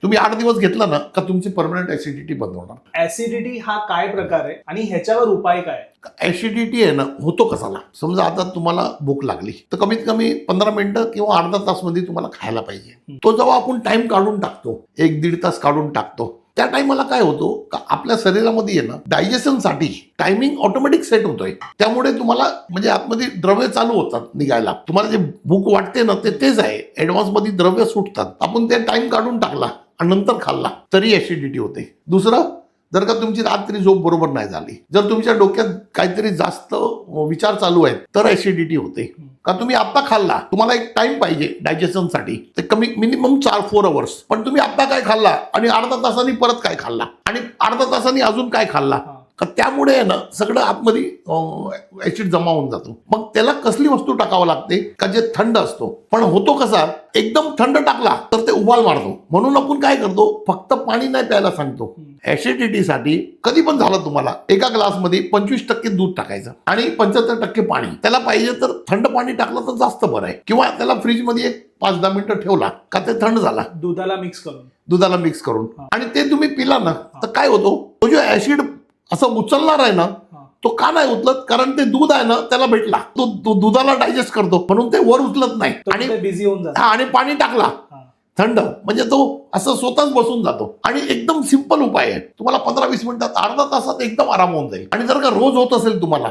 तुम्ही 8 दिवस घेतला ना का तुमची परमनंट ऍसिडिटी बंद होणार. ऍसिडिटी हा काय प्रकार आहे आणि ह्याच्यावर उपाय काय? ऍसिडिटी आहे ना होतो कसाला, समजा आता तुम्हाला भूक लागली तर कमीत कमी 15 मिनिटं किंवा अर्धा तास मध्ये तुम्हाला खायला पाहिजे. तो जेव्हा आपण टाइम काढून टाकतो, 1-1.5 तास काढून टाकतो, त्या टाइमला काय होतो का आपल्या शरीरामध्ये आहे ना डायजेशनसाठी टायमिंग ऑटोमॅटिक सेट होतोय. त्यामुळे तुम्हाला म्हणजे आतमध्ये द्रव्य चालू होतात निघायला. तुम्हाला जे भूक वाटते ना तेच आहे, ऍडव्हान्स मध्ये द्रव्य सुटतात. आपण ते टाइम काढून टाकला आणि नंतर खाल्ला तरी ऍसिडिटी होते. दुसरं, जर का तुमची रात्री झोप बरोबर नाही झाली, जर तुमच्या डोक्यात काहीतरी जास्त विचार चालू आहेत तर ऍसिडिटी होते. का तुम्ही आता खाल्ला, तुम्हाला एक टाइम पाहिजे डायजेशनसाठी, ते कमी मिनिमम 4-4 आवर्स, पण तुम्ही आता काय खाल्ला आणि अर्धा तासांनी परत काय खाल्ला आणि अर्धा तासांनी अजून काय खाल्ला, का त्यामुळे आहे ना सगळं आतमध्ये ऍसिड जमा होऊन जातो. मग त्याला कसली वस्तू टाकावं लागते का जे थंड असतो. पण होतो कसा, एकदम थंड टाकला तर ते उबाल मारतो. म्हणून आपण काय करतो, फक्त पाणी नाही प्यायला सांगतो. ऍसिडिटीसाठी कधी पण झालं तुम्हाला, एका ग्लासमध्ये 25% दूध टाकायचं आणि 75% पाणी. त्याला पाहिजे तर थंड पाणी टाकलं तर जास्त बरं आहे, किंवा त्याला फ्रीजमध्ये एक 5-10 मिनिटं ठेवला का ते थंड झाला, दुधाला मिक्स करून आणि ते तुम्ही पिला ना तर काय होतो, तो जो ऍसिड असं उचलणार आहे ना तो का नाही उचलत, कारण ते दूध आहे ना त्याला भेटला, तो दुधाला डायजेस्ट करतो म्हणून ते वर उचलत नाही आणि बिझी होऊन जातो. आणि पाणी टाकला थंड म्हणजे तो असं स्वतःच बसून जातो. आणि एकदम सिंपल उपाय आहे, तुम्हाला 15-20 मिनिटात अर्धा तासात एकदम आराम होऊन जाईल. आणि जर का रोज होत असेल तुम्हाला,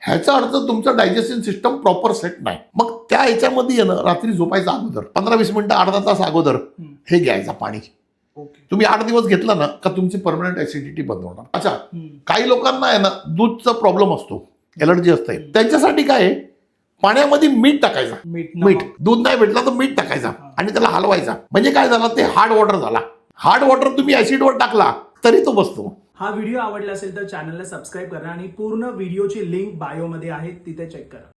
ह्याचा अर्थ तुमचं डायजेशन सिस्टम प्रॉपर सेट नाही. मग त्या ह्याच्यामध्ये आहे ना रात्री झोपायचा अगोदर 15-20 मिनिटं अर्धा तास अगोदर हे घ्यायचं पाणी. तुम्ही 8 दिवस घेतला ना का तुमची परमनंट ऍसिडिटी बंद होणार. अच्छा, काही लोकांना आहे ना दूधचा प्रॉब्लेम असतो, एलर्जी असते, त्यांच्यासाठी काय आहे, पाण्यामध्ये मीठ टाकायचं. मीठ दूध नाही भेटला तर मीठ टाकायचा आणि त्याला हलवायचा. म्हणजे काय झालं, ते हार्ड वॉटर झाला. हार्ड वॉटर तुम्ही ऍसिडवर टाकला तरी तो बसतो. हा व्हिडिओ आवडला असेल तर चॅनलला सबस्क्राईब करा आणि पूर्ण व्हिडिओची लिंक बायोमध्ये आहे, तिथे चेक करा.